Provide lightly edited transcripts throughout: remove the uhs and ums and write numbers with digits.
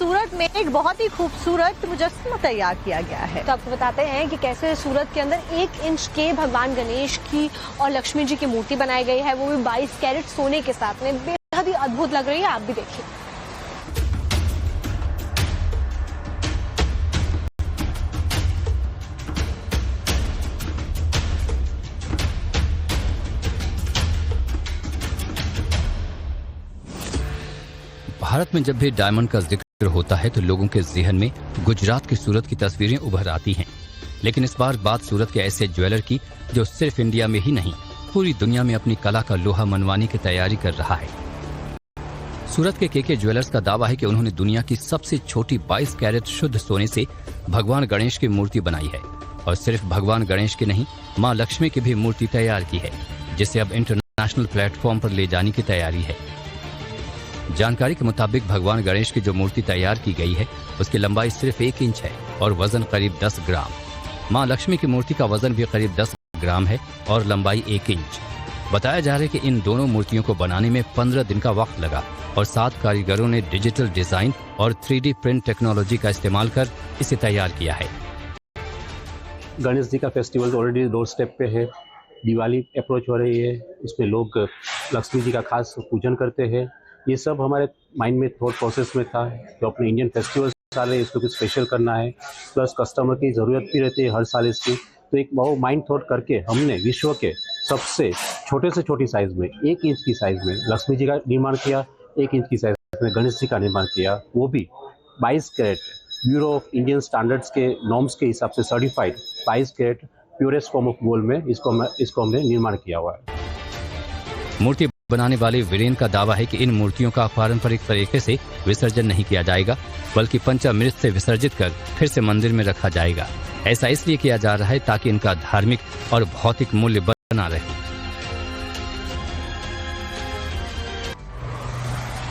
सूरत में एक बहुत ही खूबसूरत मुजस्समा तैयार किया गया है। तो आपको बताते हैं कि कैसे सूरत के अंदर 1 इंच के भगवान गणेश की और लक्ष्मी जी की मूर्ति बनाई गई है, वो भी 22 कैरेट सोने के साथ में। बेहद ही अद्भुत लग रही है, आप भी देखिए। भारत में जब भी डायमंड का जिक्र होता है तो लोगों के ज़हन में गुजरात की सूरत की तस्वीरें उभर आती हैं। लेकिन इस बार बात सूरत के ऐसे ज्वेलर की जो सिर्फ इंडिया में ही नहीं पूरी दुनिया में अपनी कला का लोहा मनवाने की तैयारी कर रहा है। सूरत के केके ज्वेलर्स का दावा है कि उन्होंने दुनिया की सबसे छोटी 22 कैरेट शुद्ध सोने से भगवान गणेश की मूर्ति बनाई है और सिर्फ भगवान गणेश की नहीं, माँ लक्ष्मी की भी मूर्ति तैयार की है, जिसे अब इंटरनेशनल प्लेटफॉर्म पर ले जाने की तैयारी है। जानकारी के मुताबिक भगवान गणेश की जो मूर्ति तैयार की गई है उसकी लंबाई सिर्फ 1 इंच है और वजन करीब 10 ग्राम। मां लक्ष्मी की मूर्ति का वजन भी करीब 10 ग्राम है और लंबाई 1 इंच। बताया जा रहा है कि इन दोनों मूर्तियों को बनाने में 15 दिन का वक्त लगा और 7 कारीगरों ने डिजिटल डिजाइन और 3D प्रिंट टेक्नोलॉजी का इस्तेमाल कर इसे तैयार किया है। गणेश जी का फेस्टिवल ऑलरेडी डोर स्टेप पे है। दिवाली अप्रोच हो रही है, इसमें लोग लक्ष्मी जी का खास पूजन करते हैं। ये सब हमारे माइंड में थॉट प्रोसेस में था जो अपने इंडियन फेस्टिवल साल है, इसको कुछ स्पेशल करना है, प्लस कस्टमर की ज़रूरत भी रहती है हर साल इसकी। तो एक बहुत माइंड थॉट करके हमने विश्व के सबसे छोटे से छोटी साइज़ में 1 इंच की साइज़ में लक्ष्मी जी का निर्माण किया, 1 इंच की साइज़ में गणेश जी का निर्माण किया, वो भी 22 carat bureau of Indian standards के नॉर्म्स के हिसाब से certified 22 carat purest form of gold में इसको हमने निर्माण किया हुआ है। मूर्ति बनाने वाले वीरेन का दावा है कि इन मूर्तियों का पारंपरिक तरीके से विसर्जन नहीं किया जाएगा, बल्कि पंचामृत से विसर्जित कर फिर से मंदिर में रखा जाएगा। ऐसा इसलिए किया जा रहा है ताकि इनका धार्मिक और भौतिक मूल्य बना रहे।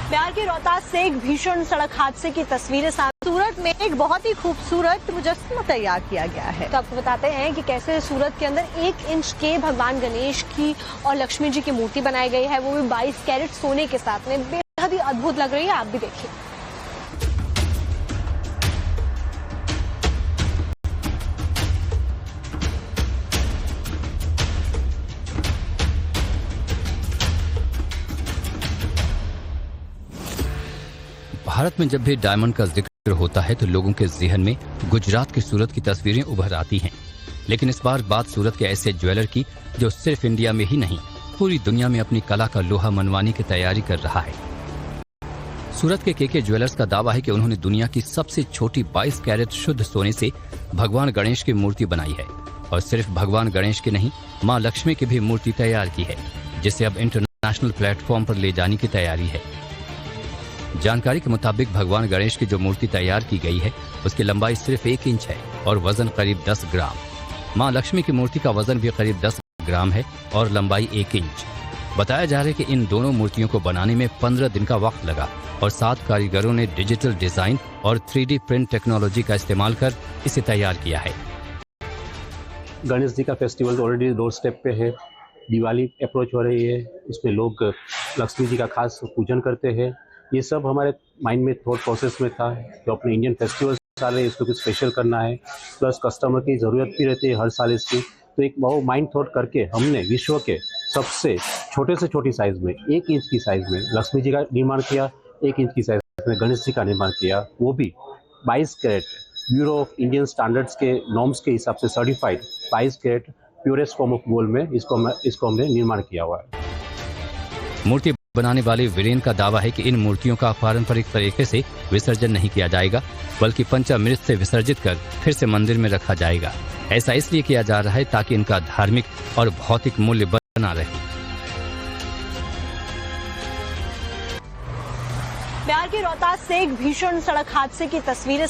बिहार के रोहतास से एक भीषण सड़क हादसे की तस्वीरें सूरत में एक बहुत ही खूबसूरत मुजस्समा तैयार किया गया है। तो आपको बताते हैं कि कैसे सूरत के अंदर 1 इंच के भगवान गणेश की और लक्ष्मी जी की मूर्ति बनाई गई है, वो भी 22 कैरेट सोने के साथ में। बेहद ही अद्भुत लग रही है, आप भी देखिए। भारत में जब भी डायमंड का जिक्र होता है तो लोगों के ज़हन में गुजरात की सूरत की तस्वीरें उभर आती हैं। लेकिन इस बार बात सूरत के ऐसे ज्वेलर की जो सिर्फ इंडिया में ही नहीं पूरी दुनिया में अपनी कला का लोहा मनवाने की तैयारी कर रहा है। सूरत के केके ज्वेलर्स का दावा है कि उन्होंने दुनिया की सबसे छोटी 22 कैरेट शुद्ध सोने से भगवान गणेश की मूर्ति बनाई है और सिर्फ भगवान गणेश की नहीं, माँ लक्ष्मी की भी मूर्ति तैयार की है, जिसे अब इंटरनेशनल प्लेटफॉर्म पर ले जाने की तैयारी है। जानकारी के मुताबिक भगवान गणेश की जो मूर्ति तैयार की गई है उसकी लंबाई सिर्फ 1 इंच है और वजन करीब 10 ग्राम। मां लक्ष्मी की मूर्ति का वजन भी करीब 10 ग्राम है और लंबाई 1 इंच। बताया जा रहा है कि इन दोनों मूर्तियों को बनाने में 15 दिन का वक्त लगा और 7 कारीगरों ने डिजिटल डिजाइन और 3D प्रिंट टेक्नोलॉजी का इस्तेमाल कर इसे तैयार किया है। गणेश जी का फेस्टिवल ऑलरेडी डोर स्टेप पे है। दिवाली अप्रोच हो रही है, इसमें लोग लक्ष्मी जी का खास पूजन करते हैं। ये सब हमारे माइंड में थॉट प्रोसेस में था जो अपने इंडियन फेस्टिवल साल है, इसको कुछ स्पेशल करना है, प्लस कस्टमर की ज़रूरत भी रहती है हर साल इसकी। तो एक बहुत माइंड थॉट करके हमने विश्व के सबसे छोटे से छोटी साइज़ में 1 इंच की साइज़ में लक्ष्मी जी का निर्माण किया, 1 इंच की साइज़ में गणेश जी का निर्माण किया, वो भी 22 carat bureau of Indian standards के नॉर्म्स के हिसाब से certified 22 carat purest form of gold में इसको हमने निर्माण किया हुआ है। मूर्ति बनाने वाले वीरेन का दावा है कि इन मूर्तियों का पारंपरिक तरीके से विसर्जन नहीं किया जाएगा, बल्कि पंचामृत से विसर्जित कर फिर से मंदिर में रखा जाएगा। ऐसा इसलिए किया जा रहा है ताकि इनका धार्मिक और भौतिक मूल्य बना रहे। बिहार के रोहतास से एक भीषण सड़क हादसे की तस्वीरें